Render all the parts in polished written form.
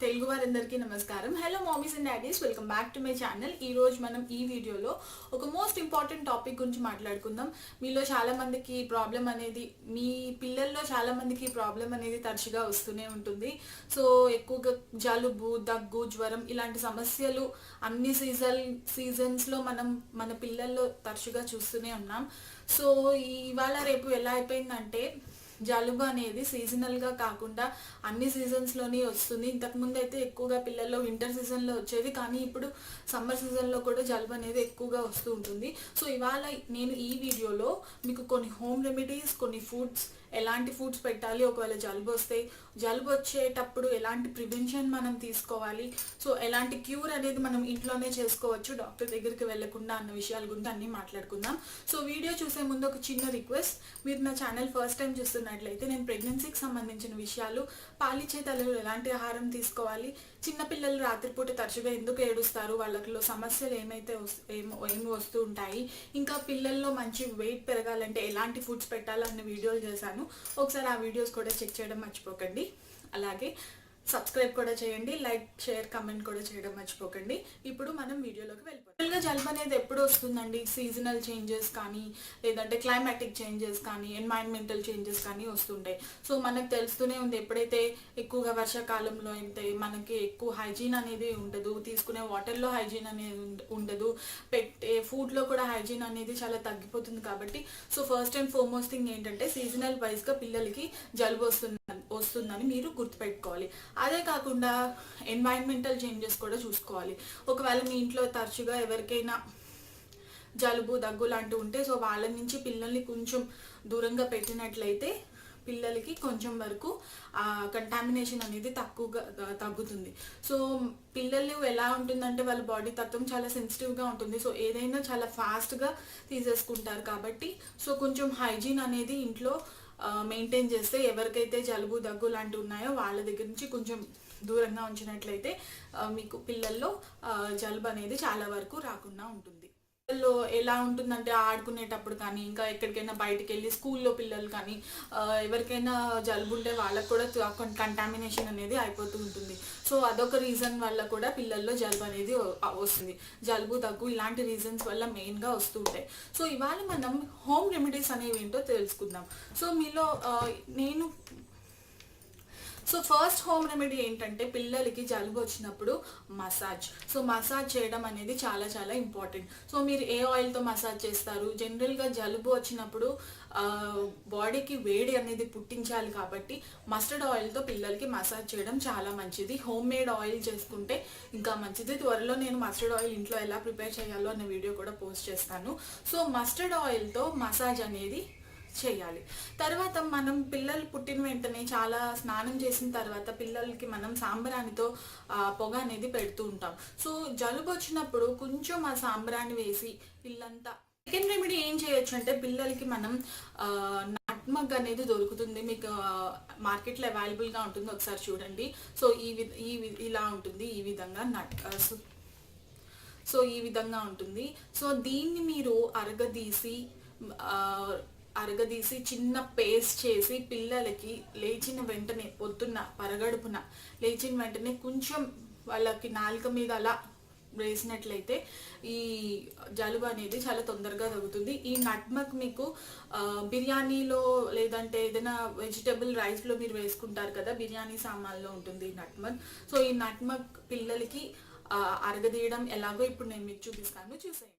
తెలుగు వారందరికీ నమస్కారం. Hello mummies and daddy's, welcome back to my channel. ఈ రోజు మనం ఈ వీడియోలో ఒక మోస్ట్ ఇంపార్టెంట్ టాపిక్ గురించి మాట్లాడుకుందాం. మీలో చాలా మందికి ప్రాబ్లం అనేది, మీ పిల్లల్లో చాలా మందికి ప్రాబ్లం అనేది తరచుగా వస్తూనే ఉంటుంది. సో ఎక్కువగా జలుబు, దగ్గు, జ్వరం ఇలాంటి సమస్యలు అన్ని సీజన్స్లో మనం మన పిల్లల్లో తరచుగా చూస్తూనే ఉన్నాం. సో ఇవాళ రేపు ఎలా అయిపోయిందంటే జలుబు అనేది సీజనల్గా కాకుండా అన్ని సీజన్స్లోనే వస్తుంది. ఇంతకుముందు అయితే ఎక్కువగా పిల్లల్లో వింటర్ సీజన్లో వచ్చేది, కానీ ఇప్పుడు సమ్మర్ సీజన్లో కూడా జలుబు అనేది ఎక్కువగా వస్తూ ఉంటుంది. సో ఇవాళ నేను ఈ వీడియోలో మీకు కొన్ని హోమ్ రెమెడీస్, కొన్ని ఫుడ్స్, ఎలాంటి ఫుడ్స్ పెట్టాలి, ఒకవేళ జలుబు వచ్చేటప్పుడు ఎలాంటి ప్రివెన్షన్ మనం తీసుకోవాలి, సో ఎలాంటి క్యూర్ అనేది మనం ఇంట్లోనే చేసుకోవచ్చు డాక్టర్ దగ్గరికి వెళ్లకుండా అన్న విషయాల గురించి అన్నీ మాట్లాడుకుందాం. సో వీడియో చూసే ముందు ఒక చిన్న రిక్వెస్ట్, మీరు నా ఛానల్ ఫస్ట్ టైం చూస్తున్నట్లయితే నేను ప్రెగ్నెన్సీకి సంబంధించిన విషయాలు, పాలిచ్చే తల్లులు ఎలాంటి ఆహారం తీసుకోవాలి, చిన్నపిల్లలు రాత్రిపూట తరచుగా ఎందుకు ఏడుస్తారు, వాళ్ళలో సమస్యలు ఏమి వస్తూ ఉంటాయి, ఇంకా పిల్లల్లో మంచి వెయిట్ పెరగాలంటే ఎలాంటి ఫుడ్స్ పెట్టాలన్న వీడియోలు చేశాను. ఒకసారి ఆ వీడియోస్ కూడా చెక్ చేయడం మర్చిపోకండి. అలాగే సబ్స్క్రైబ్ కూడా చేయండి, లైక్, షేర్, కమెంట్ కూడా చేయడం మర్చిపోకండి. ఇప్పుడు మనం వీడియోలోకి వెళ్ళిపోతాం. జలుబు అనేది ఎప్పుడు వస్తుందండి? సీజనల్ చేంజెస్ కానీ, లేదంటే క్లైమాటిక్ చేంజెస్ కానీ, ఎన్వైరన్మెంటల్ చేంజెస్ కానీ వస్తుంటాయి. సో మనకు తెలుస్తూనే ఉంది, ఎప్పుడైతే ఎక్కువగా వర్షాకాలంలో అయితే మనకి ఎక్కువ హైజీన్ అనేది ఉండదు, తీసుకునే వాటర్లో హైజీన్ అనేది ఉండదు, పెట్టే ఫుడ్లో కూడా హైజీన్ అనేది చాలా తగ్గిపోతుంది. కాబట్టి so first and foremost thing ఏంటంటే సీజనల్ వైజ్గా పిల్లలకి జలుబు వస్తుందని మీరు గుర్తుపెట్టుకోవాలి. అదే కాకుండా ఎన్వైరన్మెంటల్ చేంజెస్ కూడా చూసుకోవాలి. ఒకవేళ మీ ఇంట్లో తరచుగా ఎవరికైనా జలుబు, దగ్గు లాంటివి ఉంటే సో వాళ్ళ నుంచి పిల్లల్ని కొంచెం దూరంగా పెట్టినట్లయితే పిల్లలకి కొంచెం వరకు కంటామినేషన్ అనేది తగ్గుతుంది. సో పిల్లలు ఎలా ఉంటుందంటే వాళ్ళ బాడీ తత్వం చాలా సెన్సిటివ్గా ఉంటుంది. సో ఏదైనా చాలా ఫాస్ట్గా తీసేసుకుంటారు. కాబట్టి సో కొంచెం హైజీన్ అనేది ఇంట్లో మెయింటైన్ చేస్తే ఎవరికైతే జలుబు, దగ్గు లాంటివి ఉన్నాయో వాళ్ళ దగ్గర నుంచి కొంచెం దూరంగా ఉంచినట్లయితే మీకు పిల్లల్లో జలుబు అనేది చాలా వరకు రాకుండా ఉంటుంది. పిల్లల్లో ఎలా ఉంటుందంటే ఆడుకునేటప్పుడు కానీ, ఇంకా ఎక్కడికైనా బయటకు వెళ్ళి స్కూల్లో పిల్లలు కానీ ఎవరికైనా జలుబు ఉంటే వాళ్ళకు కూడా కంటామినేషన్ అనేది అయిపోతూ ఉంటుంది. సో అదొక రీజన్ వల్ల కూడా పిల్లల్లో జలుబు అనేది వస్తుంది. జలుబు, దగ్గు ఇలాంటి రీజన్స్ వల్ల మెయిన్గా వస్తూ ఉంటాయి. సో ఇవాళ మనం హోమ్ రెమెడీస్ అనేవి ఏంటో తెలుసుకుందాం. సో మీలో సో ఫస్ట్ హోమ్ రెమెడీ ఏంటంటే పిల్లలకి జలుబు వచ్చినప్పుడు మసాజ్. సో మసాజ్ చేయడం అనేది చాలా చాలా ఇంపార్టెంట్. సో మీరు ఏ ఆయిల్తో మసాజ్ చేస్తారు? జనరల్గా జలుబు వచ్చినప్పుడు బాడీకి వేడి అనేది పుట్టించాలి కాబట్టి మస్టర్డ్ ఆయిల్తో పిల్లలకి మసాజ్ చేయడం చాలా మంచిది. హోమ్ మేడ్ ఆయిల్ చేసుకుంటే ఇంకా మంచిది. త్వరలో నేను మస్టర్డ్ ఆయిల్ ఇంట్లో ఎలా ప్రిపేర్ చేయాలో అన్న వీడియో కూడా పోస్ట్ చేస్తాను. సో మస్టర్డ్ ఆయిల్తో మసాజ్ అనేది చేయాలి. తర్వాత మనం పిల్లలు పుట్టిన వెంటనే చాలా స్నానం చేసిన తర్వాత పిల్లలకి మనం సాంబ్రాణితో పొగ అనేది పెడుతూ ఉంటాం. సో జలుబు వచ్చినప్పుడు కొంచెం ఆ సాంబ్రాణి వేసి ఇల్లంతా. సెకండ్ రెమెడీ ఏం చేయొచ్చు అంటే పిల్లలకి మనం నట్మగ్ అనేది దొరుకుతుంది, మీకు మార్కెట్లో అవైలబుల్గా ఉంటుంది, ఒకసారి చూడండి. సో ఇలా ఉంటుంది, ఈ విధంగా ఈ విధంగా ఉంటుంది. సో దీన్ని మీరు అరగదీసి చిన్న పేస్ట్ చేసి పిల్లలకి లేచిన వెంటనే పొద్దున్న పరగడుపున లేచిన వెంటనే కొంచెం వాళ్ళకి నాలుక మీద అలా వేసినట్లయితే ఈ జలుబు అనేది చాలా తొందరగా తగ్గుతుంది. ఈ నట్మగ్ మీకు బిర్యానీలో లేదంటే ఏదైనా వెజిటబుల్ రైస్లో మీరు వేసుకుంటారు కదా, బిర్యానీ సామాన్లో ఉంటుంది ఈ నట్మగ్. సో ఈ నట్మగ్ పిల్లలకి అరగదీయడం ఎలాగో ఇప్పుడు నేను మీకు చూపిస్తాను, చూసేయండి.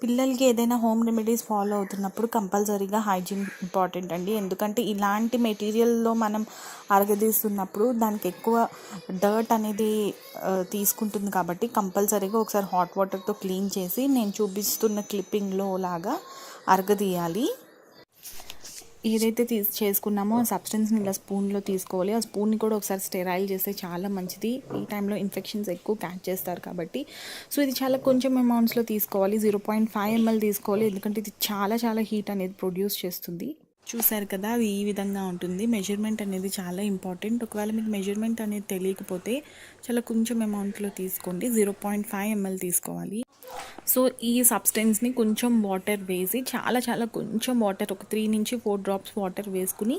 పిల్లలకి ఏదైనా హోమ్ రెమెడీస్ ఫాలో అవుతున్నప్పుడు కంపల్సరీగా హైజీన్ ఇంపార్టెంట్ అండి. ఎందుకంటే ఇలాంటి మెటీరియల్లో మనం అరగదీస్తున్నప్పుడు దానికి ఎక్కువ డర్ట్ అనేది తీసుకుంటుంది. కాబట్టి కంపల్సరీగా ఒకసారి హాట్ వాటర్తో క్లీన్ చేసి నేను చూపిస్తున్న క్లిప్పింగ్లో లాగా అరగదీయాలి. ఏదైతే చేసుకున్నామో ఆ సబ్స్టెన్స్ని ఇలా స్పూన్లో తీసుకోవాలి. ఆ స్పూన్ని కూడా ఒకసారి స్టెరైల్ చేస్తే చాలా మంచిది. ఈ టైంలో ఇన్ఫెక్షన్స్ ఎక్కువ క్యాచ్ చేస్తారు కాబట్టి సో ఇది చాలా కొంచెం అమౌంట్స్లో తీసుకోవాలి. 0.5 ml తీసుకోవాలి, ఎందుకంటే ఇది చాలా చాలా హీట్ అనేది ప్రొడ్యూస్ చేస్తుంది. చూసారు కదా, అది ఈ విధంగా ఉంటుంది. మెజర్మెంట్ అనేది చాలా ఇంపార్టెంట్. ఒకవేళ మీకు మెజర్మెంట్ అనేది తెలియకపోతే చాలా కొంచెం అమౌంట్లో తీసుకోండి. 0.5 ml తీసుకోవాలి. సో ఈ సబ్స్టెన్స్ని కొంచెం వాటర్ వేసి చాలా కొంచెం వాటర్, ఒక 3 నుంచి 4 drops వాటర్ వేసుకుని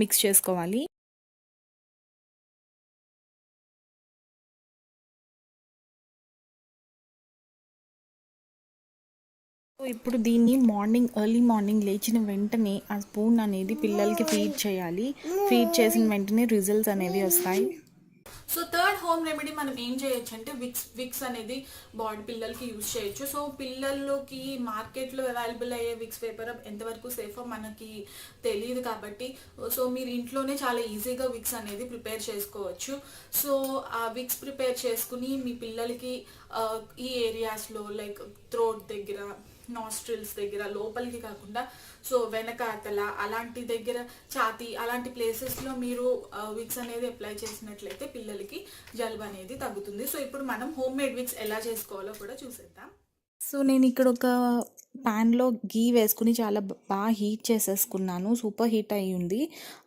మిక్స్ చేసుకోవాలి. ఇప్పుడు దీన్ని ఎర్లీ మార్నింగ్ లేచిన వెంటనే ఆ స్పూన్ అనేది పిల్లలకి ఫీడ్ చేయాలి. ఫీడ్ చేసిన వెంటనే రిజల్ట్స్ అనేవి వస్తాయి. సో థర్డ్ హోమ్ రెమెడీ మనం ఏం చేయొచ్చు అంటే విక్స్ అనేది పిల్లలకి యూజ్ చేయొచ్చు. సో పిల్లల్లోకి మార్కెట్లో అవైలబుల్ అయ్యే విక్స్ పేపర్ ఎంతవరకు సేఫో మనకి తెలియదు కాబట్టి సో మీరు ఇంట్లోనే చాలా ఈజీగా విక్స్ అనేది ప్రిపేర్ చేసుకోవచ్చు. సో ఆ విక్స్ ప్రిపేర్ చేసుకుని మీ పిల్లలకి ఈ ఏరియాస్లో లైక్ థ్రోట్ దగ్గర, నాస్ట్రిల్స్ దగ్గర, లోపలికి కాకుండా సో వెనకాతల అలాంటి దగ్గర, ఛాతీ అలాంటి ప్లేసెస్లో మీరు విక్స్ అనేది అప్లై చేసినట్లయితే పిల్లలకి జలుబు అనేది తగ్గుతుంది. సో ఇప్పుడు మనం హోమ్ మేడ్ విక్స్ ఎలా చేసుకోవాలో కూడా చూసేద్దాం. సో నేను ఇక్కడ ఒక ప్యాన్లో గీ వేసుకుని చాలా బాగా హీట్ చేసేసుకున్నాను. సూపర్ హీట్ అయ్యి ఉంది.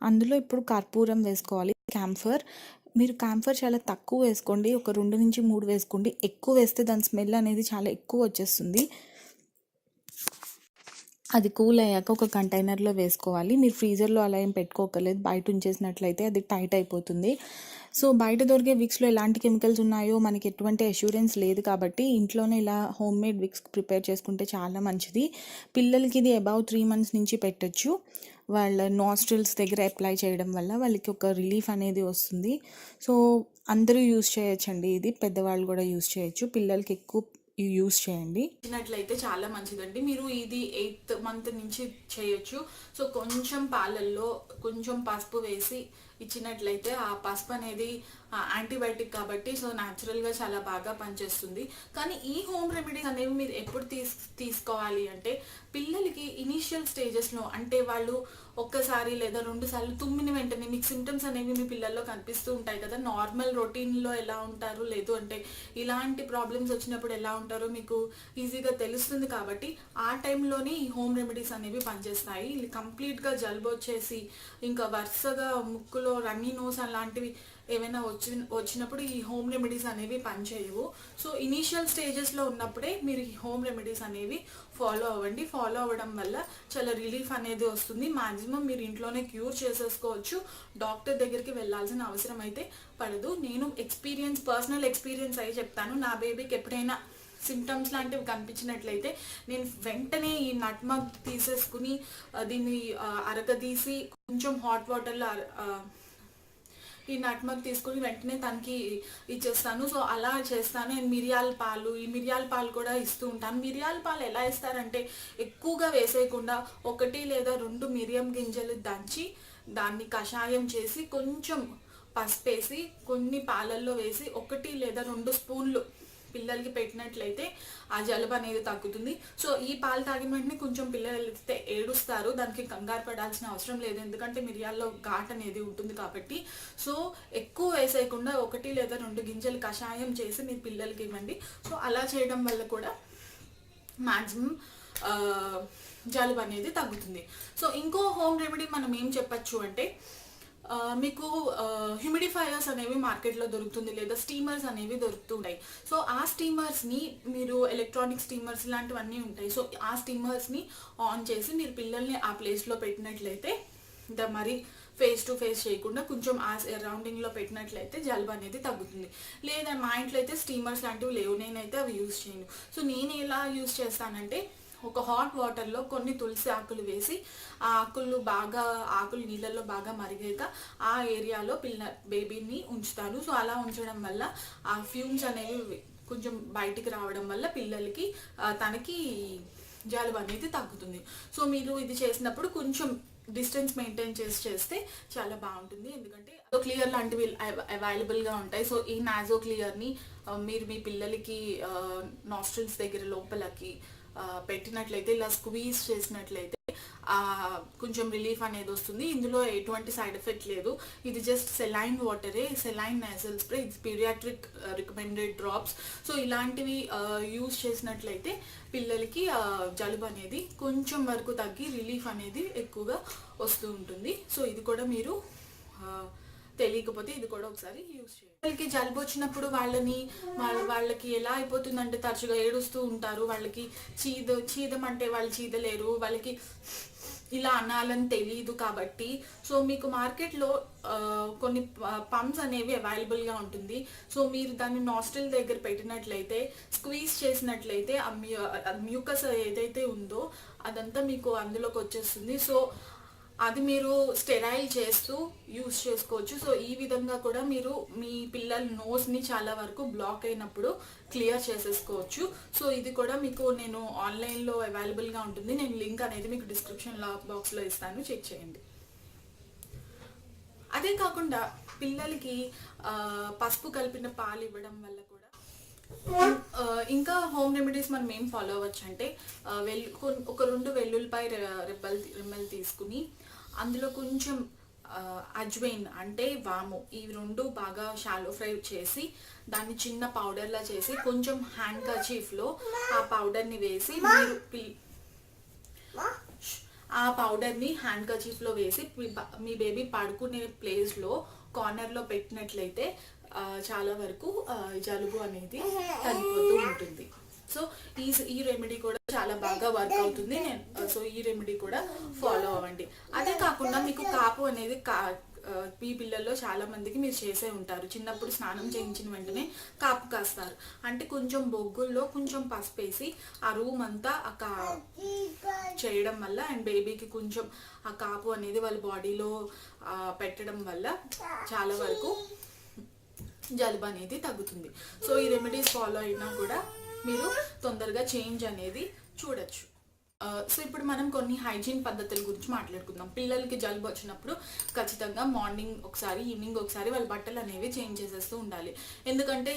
అందులో ఇప్పుడు కర్పూరం వేసుకోవాలి, క్యాంఫర్. మీరు క్యాంఫర్ చాలా తక్కువ వేసుకోండి, ఒక 2 నుంచి 3 వేసుకోండి. ఎక్కువ వేస్తే దాని స్మెల్ అనేది చాలా ఎక్కువ వచ్చేస్తుంది. అది కూల్ అయ్యాక ఒక కంటైనర్లో వేసుకోవాలి. మీరు ఫ్రీజర్లో అలా ఏం పెట్టుకోకలేదు, బయట ఉంచేసినట్లయితే అది టైట్ అయిపోతుంది. సో బయట దొరికే విక్స్లో ఎలాంటి కెమికల్స్ ఉన్నాయో మనకి ఎటువంటి అష్యూరెన్స్ లేదు కాబట్టి ఇంట్లోనే ఇలా హోమ్ మేడ్ విక్స్ ప్రిపేర్ చేసుకుంటే చాలా మంచిది. పిల్లలకి ఇది అబౌవ్ 3 months నుంచి పెట్టచ్చు. వాళ్ళ నాస్ట్రిల్స్ దగ్గర అప్లై చేయడం వల్ల వాళ్ళకి ఒక రిలీఫ్ అనేది వస్తుంది. సో అందరూ యూజ్ చేయొచ్చండి, ఇది పెద్దవాళ్ళు కూడా యూజ్ చేయొచ్చు. పిల్లలకి ఎక్కువ యూజ్ చేయండి. ఇచ్చినట్లయితే చాలా మంచిదండి. మీరు ఇది 8th month నుంచి చేయొచ్చు. సో కొంచెం పాలల్లో కొంచెం పసుపు వేసి ఇచ్చినట్లయితే ఆ పసుపు అనేది యాంటీబయాటిక్ కాబట్టి సో న్యాచురల్గా చాలా బాగా పనిచేస్తుంది. కానీ ఈ హోమ్ రెమెడీస్ అనేవి మీరు ఎప్పుడు తీసుకోవాలి అంటే పిల్లలకి ఇనీషియల్ స్టేజెస్లో, అంటే వాళ్ళు ఒక్కసారి లేదా 2 సార్లు తుమ్మిన వెంటనే మీకు సిమ్టమ్స్ అనేవి మీ పిల్లల్లో కనిపిస్తూ ఉంటాయి కదా. నార్మల్ రొటీన్లో ఎలా ఉంటారు, లేదు అంటే ఇలాంటి ప్రాబ్లమ్స్ వచ్చినప్పుడు ఎలా ఉంటారో మీకు ఈజీగా తెలుస్తుంది కాబట్టి ఆ టైంలోనే ఈ హోమ్ రెమెడీస్ అనేవి పనిచేస్తాయి. ఇది కంప్లీట్గా జలుబు వచ్చేసి ఇంకా వరుసగా ముక్కులో రన్నీ నోస్ అలాంటివి ఏమైనా వచ్చినప్పుడు ఈ హోమ్ రెమెడీస్ అనేవి పనిచేయవు. సో ఇనీషియల్ స్టేజెస్లో ఉన్నప్పుడే మీరు ఈ హోమ్ రెమెడీస్ అనేవి ఫాలో అవ్వండి. ఫాలో అవ్వడం వల్ల చాలా రిలీఫ్ అనేది వస్తుంది. మ్యాక్సిమం మీరు ఇంట్లోనే క్యూర్ చేసేసుకోవచ్చు. డాక్టర్ దగ్గరికి వెళ్ళాల్సిన అవసరం అయితే పడదు. నేను పర్సనల్ ఎక్స్పీరియన్స్ అయి చెప్తాను. నా బేబీకి ఎప్పుడైనా సిమ్టమ్స్ లాంటివి కనిపించినట్లయితే నేను వెంటనే ఈ నట్ మగ్ తీసేసుకుని దీన్ని అరగదీసి కొంచెం హాట్ వాటర్లో ఈ నట్ మగ్ తీసుకుని వెంటనే తనకి ఇచ్చేస్తాను. సో అలా చేస్తాను. నేను మిరియాల పాలు కూడా ఇస్తూ ఉంటాను. మిరియాల పాలు ఎలా ఇస్తారంటే ఎక్కువగా వేసేయకుండా 1 లేదా 2 మిరియం గింజలు దంచి దాన్ని కషాయం చేసి కొంచెం పసుపేసి కొన్ని పాలల్లో వేసి 1 లేదా 2 స్పూన్లు పిల్లలకి పెట్టినట్లయితే ఆ జలుబు అనేది తగ్గుతుంది. సో ఈ పాలు తాగిన వెంటనే కొంచెం పిల్లలు అయితే ఏడుస్తారు, దానికి కంగారు పడాల్సిన అవసరం లేదు, ఎందుకంటే మిరియాల్లో ఘాట్ అనేది ఉంటుంది కాబట్టి. సో ఎక్కువ వేసేయకుండా 1 లేదా 2 గింజలు కషాయం చేసి మీరు పిల్లలకి ఇవ్వండి. సో అలా చేయడం వల్ల కూడా మ్యాక్సిమం జలుబు అనేది తగ్గుతుంది. సో ఇంకో హోమ్ రెమెడీ మనం ఏం చెప్పచ్చు అంటే మీకు హ్యూమిడిఫైయర్స్ అనేవి మార్కెట్లో దొరుకుతుంది, లేదా స్టీమర్స్ అనేవి దొరుకుతుంటాయి. సో ఆ స్టీమర్స్ని మీరు ఎలక్ట్రానిక్ స్టీమర్స్ ఇలాంటివన్నీ ఉంటాయి. సో ఆ స్టీమర్స్ని ఆన్ చేసి మీరు పిల్లల్ని ఆ ప్లేస్లో పెట్టినట్లయితే మరి ఫేస్ టు ఫేస్ చేయకుండా కొంచెం ఆ సరౌండింగ్లో పెట్టినట్లయితే జలుబు అనేది తగ్గుతుంది. లేదా మా ఇంట్లో అయితే స్టీమర్స్ లాంటివి లేవు, నేనైతే అవి యూజ్ చేయను. సో నేను ఎలా యూజ్ చేస్తానంటే ఒక హాట్ వాటర్లో కొన్ని తులసి ఆకులు వేసి ఆ ఆకులు నీళ్ళల్లో బాగా మరిగాక ఆ ఏరియాలో బేబీని ఉంచుతాను. సో అలా ఉంచడం వల్ల ఆ ఫ్యూమ్స్ అనేవి కొంచెం బయటికి రావడం వల్ల పిల్లలకి తనకి జలుబు అనేది తగ్గుతుంది. సో మీరు ఇది చేసినప్పుడు కొంచెం డిస్టెన్స్ మెయింటైన్ చేస్తే చాలా బాగుంటుంది, ఎందుకంటే క్లియర్ లాంటివి అవైలబుల్గా ఉంటాయి. సో ఈ నాజో క్లియర్ని మీరు మీ పిల్లలకి నాస్ట్రిల్స్ దగ్గర లోపలకి పెట్టినట్లయితే ఇలా స్క్వీజ్ చేసినట్లయితే కొంచెం రిలీఫ్ అనేది వస్తుంది. ఇందులో ఎటువంటి సైడ్ ఎఫెక్ట్ లేదు. ఇది జస్ట్ సెలైన్ వాటరే, సెలైన్ నేజల్ స్ప్రే, ఇది పీడియాట్రిక్ రికమెండెడ్ డ్రాప్స్. సో ఇలాంటివి యూజ్ చేసినట్లయితే పిల్లలకి జలుబు అనేది కొంచెం వరకు తగ్గి రిలీఫ్ అనేది ఎక్కువగా వస్తూ ఉంటుంది. సో ఇది కూడా మీరు తెలియకపోతే ఇది కూడా ఒకసారి యూజ్ చేయండి. వాళ్ళకి జలుబు వచ్చినప్పుడు వాళ్ళకి ఎలా అయిపోతుందంటే తరచుగా ఏడుస్తూ ఉంటారు. వాళ్ళకి చీదమంటే వాళ్ళు చీదలేరు, వాళ్ళకి ఇలా అనాలని తెలియదు కాబట్టి సో మీకు మార్కెట్లో కొన్ని పంప్స్ అనేవి అవైలబుల్గా ఉంటుంది. సో మీరు దాన్ని నాస్ట్రిల్ దగ్గర పెట్టినట్లయితే స్క్వీజ్ చేసినట్లయితే ఆ మ్యూకస్ ఏదైతే ఉందో అదంతా మీకు అందులోకి వచ్చేస్తుంది. సో అది మీరు స్టెరైల్ చేస్తూ యూస్ చేసుకోవచ్చు. సో ఈ విధంగా కూడా మీరు మీ పిల్లల నోస్ని చాలా వరకు బ్లాక్ అయినప్పుడు క్లియర్ చేసేసుకోవచ్చు. సో ఇది కూడా మీకు నేను ఆన్లైన్లో అవైలబుల్గా ఉంటుంది. నేను లింక్ అనేది మీకు డిస్క్రిప్షన్ బాక్స్లో ఇస్తాను, చెక్ చేయండి. అదే కాకుండా పిల్లలకి పసుపు కలిపిన పాలు ఇవ్వడం వల్ల కూడా ఇంకా హోమ్ రెమెడీస్ మనం ఏం ఫాలో అవ్వచ్చు అంటే ఒక 2 వెల్లుల్లిపాయ రెమ్మలు తీసుకుని అందులో కొంచెం అజ్వైన్ అంటే వాము, ఈ 2 బాగా షాలో ఫ్రై చేసి దాన్ని చిన్న పౌడర్లా చేసి కొంచెం హ్యాండ్ కర్చీఫ్లో ఆ పౌడర్ని వేసి మీరు ఆ పౌడర్ని హ్యాండ్ కర్చీఫ్లో వేసి మీ బేబీ పడుకునే ప్లేస్లో కార్నర్లో పెట్టినట్లయితే చాలా వరకు జలుబు అనేది తగ్గిపోతూ ఉంటుంది. సో ఈ రెమెడీ కూడా చాలా బాగా వర్క్ అవుతుంది. సో ఈ రెమెడీ కూడా ఫాలో అవ్వండి. అదే కాకుండా మీకు కాపు అనేది మీ పిల్లల్లో చాలా మందికి మీరు చేసే ఉంటారు. చిన్నప్పుడు స్నానం చేయించిన వెంటనే కాపు కాస్తారు. అంటే కొంచెం బొగ్గుల్లో కొంచెం పసుపు వేసి ఆ రూమ్ అంతా చేయడం వల్ల అండ్ బేబీకి కొంచెం ఆ కాపు అనేది వాళ్ళ బాడీలో పెట్టడం వల్ల చాలా వరకు జలుబు అనేది తగ్గుతుంది. సో ఈ రెమెడీస్ ఫాలో అయినా కూడా మీరు తొందరగా చేంజ్ అనేది చూడొచ్చు. సో ఇప్పుడు మనం కొన్ని హైజీన్ పద్ధతుల గురించి మాట్లాడుకుందాం. పిల్లలకి జలుబు వచ్చినప్పుడు ఖచ్చితంగా మార్నింగ్ ఒకసారి ఈవినింగ్ ఒకసారి వాళ్ళ బట్టలు అనేవి చేంజ్ చేసేస్తూ ఉండాలి. ఎందుకంటే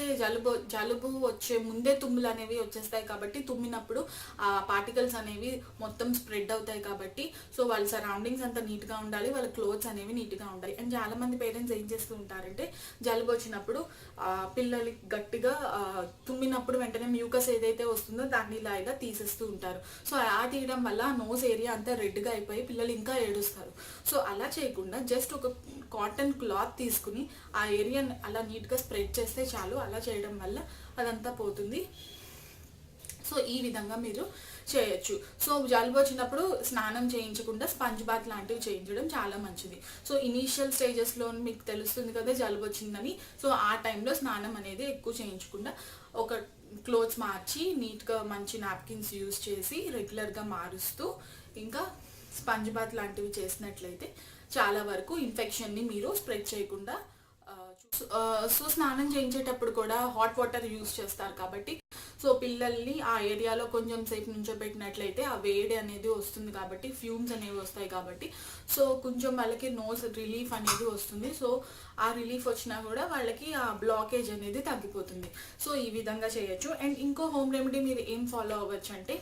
జలుబు వచ్చే ముందే తుమ్ములు అనేవి వచ్చేస్తాయి కాబట్టి తుమ్మినప్పుడు ఆ పార్టికల్స్ అనేవి మొత్తం స్ప్రెడ్ అవుతాయి కాబట్టి సో వాళ్ళ సరౌండింగ్స్ అంతా నీట్గా ఉండాలి, వాళ్ళ క్లోత్స్ అనేవి నీట్గా ఉండాలి. అండ్ చాలా మంది పేరెంట్స్ ఏం చేస్తూ ఉంటారంటే జలుబు వచ్చినప్పుడు పిల్లలకి గట్టిగా తుమ్మినప్పుడు వెంటనే మ్యూకస్ ఏదైతే వస్తుందో దాన్ని ఇలాగా తీసేస్తూ ఉంటారు. సో తీయడం వల్ల నోస్ ఏరియా అంతా రెడ్గా అయిపోయి పిల్లలు ఇంకా ఏడుస్తారు. సో అలా చేయకుండా జస్ట్ ఒక కాటన్ క్లాత్ తీసుకుని ఆ ఏరియాని అలా నీట్గా స్ప్రెడ్ చేస్తే చాలు. అలా చేయడం వల్ల అదంతా పోతుంది. సో ఈ విధంగా మీరు చేయొచ్చు. సో జలుబు వచ్చినప్పుడు స్నానం చేయించకుండా స్పంజ్ బాత్ లాంటివి చేయించడం చాలా మంచిది. సో ఇనీషియల్ స్టేజెస్లో మీకు తెలుస్తుంది కదా జలుబు వచ్చిందని, సో ఆ టైంలో స్నానం అనేది ఎక్కువ చేయించకుండా ఒక క్లోత్స్ మార్చి నీట్గా మంచి నాప్కిన్స్ యూజ్ చేసి రెగ్యులర్గా మారుస్తూ ఇంకా స్పంజ్ బాత్ లాంటివి చేసినట్లయితే చాలా వరకు ఇన్ఫెక్షన్ని మీరు స్ప్రెడ్ చేయకుండా సో స్నానం చేయించేటప్పుడు కూడా హాట్ వాటర్ యూజ్ చేస్తారు కాబట్టి సో పిల్లల్ని ఆ ఏరియాలో కొంచెం సేపు నుంచోబెట్టినట్లయితే ఆ వేడి అనేది వస్తుంది కాబట్టి ఫ్యూమ్స్ అనేవి వస్తాయి కాబట్టి సో కొంచెం వాళ్ళకి నోస్ రిలీఫ్ అనేది వస్తుంది. సో ఆ రిలీఫ్ వచ్చినా కూడా వాళ్ళకి ఆ బ్లాకేజ్ అనేది తగ్గిపోతుంది. సో ఈ విధంగా చేయొచ్చు. అండ్ ఇంకో హోమ్ రెమెడీ మీరు ఏం ఫాలో అవ్వచ్చు అంటే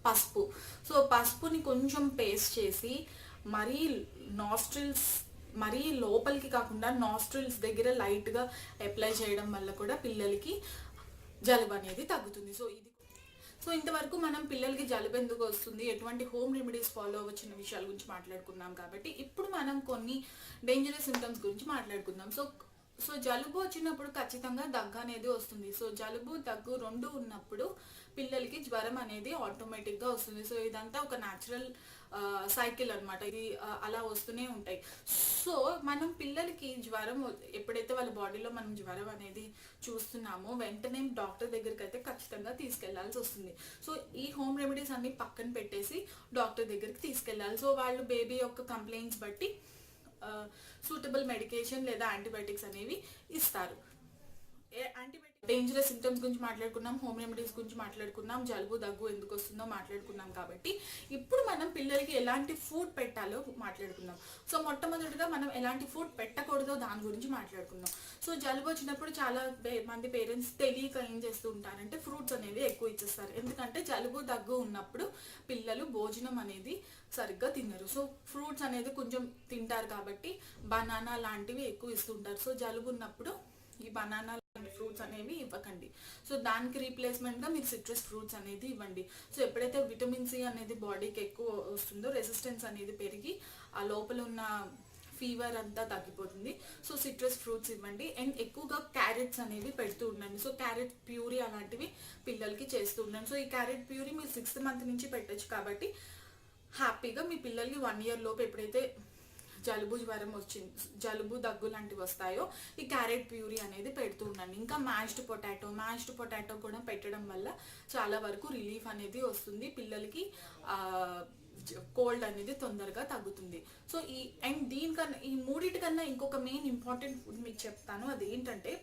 పసుపు. సో పసుపుని కొంచెం పేస్ట్ చేసి మరీ లోపలికి కాకుండా నాస్ట్రిల్స్ దగ్గర లైట్గా అప్లై చేయడం వల్ల కూడా పిల్లలకి జలుబు అనేది తగ్గుతుంది. సో ఇంతవరకు మనం పిల్లలకి జలుబు ఎందుకు వస్తుంది, ఎటువంటి హోమ్ రెమెడీస్ ఫాలో అవ్వచ్చిన విషయాల గురించి మాట్లాడుకున్నాం కాబట్టి ఇప్పుడు మనం కొన్ని డేంజరస్ సింటమ్స్ గురించి మాట్లాడుకుందాం. సో జలుబు వచ్చినప్పుడు ఖచ్చితంగా దగ్గు అనేది వస్తుంది. సో జలుబు దగ్గు 2 ఉన్నప్పుడు పిల్లలకి జ్వరం అనేది ఆటోమేటిక్గా వస్తుంది. సో ఇదంతా ఒక న్యాచురల్ సైకిల్ అనమాట. ఇది అలా వస్తూనే ఉంటాయి. సో మనం పిల్లలకి జ్వరం ఎప్పుడైతే వాళ్ళ బాడీలో మనం జ్వరం అనేది చూస్తున్నామో వెంటనే డాక్టర్ దగ్గరికి అయితే ఖచ్చితంగా తీసుకెళ్లాల్సి వస్తుంది. సో ఈ హోమ్ రెమెడీస్ అన్ని పక్కన పెట్టేసి డాక్టర్ దగ్గరికి తీసుకెళ్ళాలి. సో వాళ్ళు బేబీ యొక్క కంప్లైంట్స్ బట్టి సూటబుల్ మెడికేషన్ లేదా యాంటీబయాటిక్స్ అనేవి ఇస్తారు. డేంజరస్ సింటమ్స్ గురించి మాట్లాడుకున్నాం, హోమ్ రెమెడీస్ గురించి మాట్లాడుకున్నాం, జలుబు దగ్గు ఎందుకు వస్తుందో మాట్లాడుకున్నాం కాబట్టి ఇప్పుడు మనం పిల్లలకి ఎలాంటి ఫుడ్ పెట్టాలో మాట్లాడుకుందాం. సో మొట్టమొదటిగా మనం ఎలాంటి ఫుడ్ పెట్టకూడదో దాని గురించి మాట్లాడుకుందాం. సో జలుబు వచ్చినప్పుడు చాలా మంది పేరెంట్స్ తెలియక ఏం చేస్తూ ఉంటారంటే ఫ్రూట్స్ అనేవి ఎక్కువ ఇచ్చేస్తారు. ఎందుకంటే జలుబు దగ్గు ఉన్నప్పుడు పిల్లలు భోజనం అనేది సరిగ్గా తినరు. సో ఫ్రూట్స్ అనేది కొంచెం తింటారు కాబట్టి బనానా లాంటివి ఎక్కువ ఇస్తుంటారు. సో జలుబు ఉన్నప్పుడు ఈ బనానా లాంటి ఫ్రూట్స్ అనేవి ఇవ్వకండి. సో దానికి రీప్లేస్మెంట్గా మీరు సిట్రస్ ఫ్రూట్స్ అనేది ఇవ్వండి. సో ఎప్పుడైతే విటమిన్ సి అనేది బాడీకి ఎక్కువ వస్తుందో రెసిస్టెన్స్ అనేది పెరిగి ఆ లోపల ఉన్న ఫీవర్ అంతా తగ్గిపోతుంది. సో సిట్రస్ ఫ్రూట్స్ ఇవ్వండి. అండ్ ఎక్కువగా క్యారెట్స్ అనేవి పెడుతూ ఉండండి. సో క్యారెట్ ప్యూరీ అలాంటివి పిల్లలకి చేస్తూ ఉండండి. సో ఈ క్యారెట్ ప్యూరీ మీరు 6th మంత్ నుంచి పెట్టచ్చు కాబట్టి హ్యాపీగా మీ పిల్లల్ని 1 year లోపు ఎప్పుడైతే జలుబు జ్వరం వచ్చింది, జలుబు దగ్గు లాంటివి వస్తాయో ఈ క్యారెట్ ప్యూరీ అనేది పెడుతూ ఉండండి. ఇంకా మ్యాష్డ్ పొటాటో కూడా పెట్టడం వల్ల చాలా వరకు రిలీఫ్ అనేది వస్తుంది, పిల్లలకి కోల్డ్ అనేది తొందరగా తగ్గుతుంది. సో దీనికన్నా ఈ మూడిటికన్నా ఇంకొక మెయిన్ ఇంపార్టెంట్ ఫుడ్ మీకు చెప్తాను, అదేంటంటే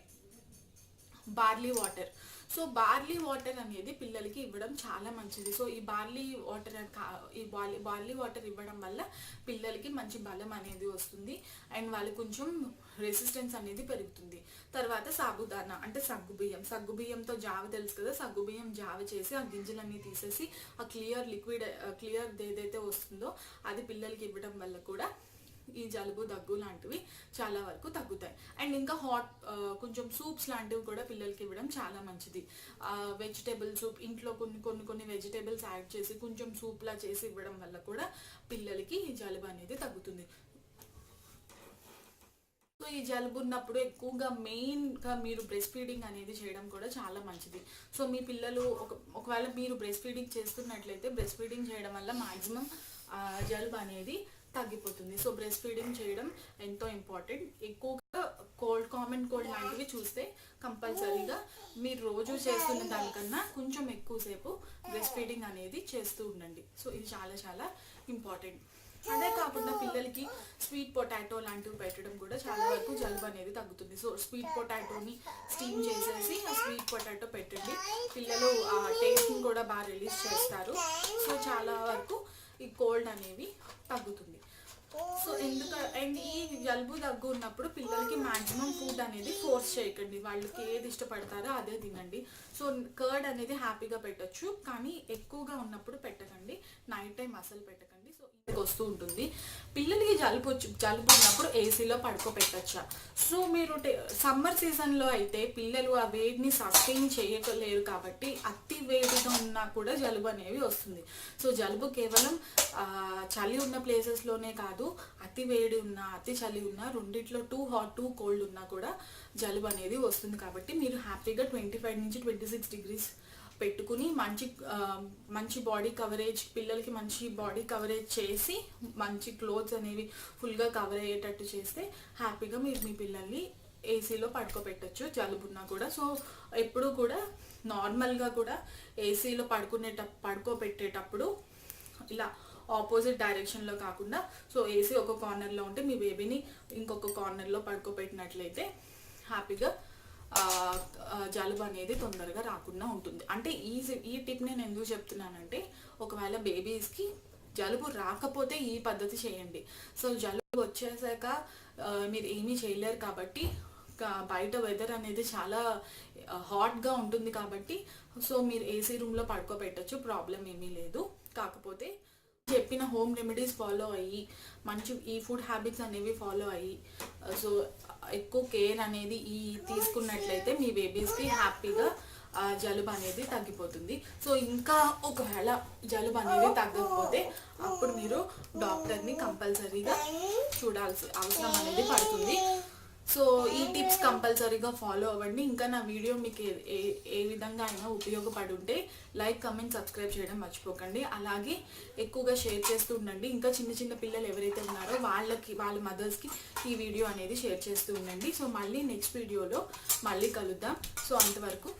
barley water. So barley water అనేది పిల్లలకి ఇవ్వడం చాలా మంచిది. సో ఈ బార్లీ వాటర్ ఇవ్వడం వల్ల పిల్లలకి మంచి బలం అనేది వస్తుంది అండ్ వాళ్ళకి కొంచెం రెసిస్టెన్స్ అనేది పెరుగుతుంది. తర్వాత సాబుదానా అంటే సగ్గుబియ్యంతో జావ తెలుసు కదా, సగ్గుబియ్యం జావ చేసి ఆ గింజలన్నీ తీసేసి ఆ క్లియర్ ఏదైతే వస్తుందో అది పిల్లలకి ఇవ్వడం వల్ల కూడా ఈ జలుబు దగ్గు లాంటివి చాలా వరకు తగ్గుతాయి. అండ్ ఇంకా కొంచెం సూప్స్ లాంటివి కూడా పిల్లలకి ఇవ్వడం చాలా మంచిది. వెజిటేబుల్ సూప్ ఇంట్లో కొన్ని వెజిటేబుల్స్ యాడ్ చేసి కొంచెం సూప్లా చేసి ఇవ్వడం వల్ల కూడా పిల్లలకి ఈ జలుబు అనేది తగ్గుతుంది. సో ఈ జలుబు ఉన్నప్పుడు ఎక్కువగా మెయిన్గా మీరు బ్రెస్ట్ ఫీడింగ్ అనేది చేయడం కూడా చాలా మంచిది. సో మీ పిల్లలు ఒకవేళ మీరు బ్రెస్ట్ ఫీడింగ్ చేస్తున్నట్లయితే బ్రెస్ట్ ఫీడింగ్ చేయడం వల్ల మ్యాక్సిమం జలుబు అనేది తగ్గిపోతుంది. సో బ్రెస్ట్ ఫీడింగ్ చేయడం ఎంతో ఇంపార్టెంట్. ఎక్కువగా కామన్ కోల్డ్ లాంటివి చూస్తే కంపల్సరీగా మీరు రోజు చేస్తున్న దానికన్నా కొంచెం ఎక్కువసేపు బ్రెస్ట్ ఫీడింగ్ అనేది చేస్తూ ఉండండి. సో ఇది చాలా చాలా ఇంపార్టెంట్. అదే కాకుండా పిల్లలకి స్వీట్ పొటాటో లాంటివి పెట్టడం కూడా చాలా వరకు జలుబు అనేది తగ్గుతుంది. సో స్వీట్ పొటాటోని స్టీమ్ చేసేసి ఆ స్వీట్ పొటాటో పెట్టండి, పిల్లలు ఆ టేస్ట్ని కూడా బాగా రిలీజ్ చేస్తారు. సో చాలా వరకు ఈ కోల్డ్ అనేవి తగ్గుతుంది. సో అండ్ ఈ జలుబు దగ్గు ఉన్నప్పుడు పిల్లలకి మ్యాక్సిమం ఫుడ్ అనేది ఫోర్స్ చేయకండి, వాళ్ళకి ఏది ఇష్టపడతారో అదే తినండి. సో కర్డ్ అనేది హ్యాపీగా పెట్టచ్చు, కానీ ఎక్కువగా ఉన్నప్పుడు పెట్టకండి, నైట్ టైం అసలు పెట్టకండి. సో ఇంటికి వస్తూ ఉంటుంది. పిల్లలకి జలుబు ఉన్నప్పుడు ఏసీలో పడుకోబెట్టచ్చా? సో మీరు సమ్మర్ సీజన్లో అయితే పిల్లలు ఆ వేడిని సస్టైన్ చేయలేరు కాబట్టి అతి వేడిగా ఉన్నా కూడా జలుబు అనేవి వస్తుంది. సో జలుబు కేవలం చలి ఉన్న ప్లేసెస్లోనే కాదు, అతి వేడి ఉన్నా అతి చలి ఉన్నా రెండిట్లో టూ హాట్ టూ కోల్డ్ ఉన్నా కూడా జలుబు అనేది వస్తుంది. కాబట్టి మీరు హ్యాపీగా 25 నుంచి 26 degrees పెట్టుకుని మంచి బాడీ కవరేజ్, పిల్లలకి మంచి బాడీ కవరేజ్ చేసి మంచి క్లోత్స్ అనేవి ఫుల్గా కవర్ అయ్యేటట్టు చేస్తే హ్యాపీగా మీరు మీ పిల్లల్ని ఏసీలో పడుకోబెట్టచ్చు జలుబున్నా కూడా. సో ఎప్పుడు కూడా నార్మల్గా కూడా ఏసీలో పడుకోబెట్టేటప్పుడు ఇలా ఆపోజిట్ డైరెక్షన్లో కాకుండా, సో ఏసీ ఒక కార్నర్లో ఉంటే మీ బేబీని ఇంకొక కార్నర్లో పడుకోబెట్టినట్లయితే హ్యాపీగా జలుబు అనేది తొందరగా రాకుండా ఉంటుంది. అంటే ఈ టిప్ నేను ఎందుకు చెప్తున్నానంటే, ఒకవేళ బేబీస్కి జలుబు రాకపోతే ఈ పద్ధతి చేయండి. సో జలుబు వచ్చేసాక మీరు ఏమీ చేయలేరు కాబట్టి, బయట వెదర్ అనేది చాలా హాట్గా ఉంటుంది కాబట్టి సో మీరు ఏసీ రూమ్లో పడుకోబెట్టచ్చు, ప్రాబ్లం ఏమీ లేదు. కాకపోతే చెప్పిన హోమ్ రెమెడీస్ ఫాలో అయ్యి ఈ ఫుడ్ హ్యాబిట్స్ అనేవి ఫాలో అయ్యి సో ఎక్కువ కేర్ అనేది తీసుకున్నట్లయితే మీ బేబీస్కి హ్యాపీగా జలుబు అనేది తగ్గిపోతుంది. సో ఇంకా ఒకవేళ జలుబు అనేది తగ్గకపోతే అప్పుడు మీరు డాక్టర్ని కంపల్సరీగా చూడాల్సిన అవసరం అనేది పడుతుంది. సో ఈ టిప్స్ కంపల్సరీగా ఫాలో అవ్వండి. ఇంకా నా వీడియో మీకు ఏ విధంగా అయినా ఉపయోగపడి ఉంటే లైక్, కమెంట్, సబ్స్క్రైబ్ చేయడం మర్చిపోకండి. అలాగే ఎక్కువగా షేర్ చేస్తూ ఉండండి. ఇంకా చిన్న పిల్లలు ఎవరైతే ఉన్నారో వాళ్ళ మదర్స్కి ఈ వీడియో అనేది షేర్ చేస్తూ ఉండండి. సో మళ్ళీ నెక్స్ట్ వీడియోలో మళ్ళీ కలుద్దాం. సో అంతవరకు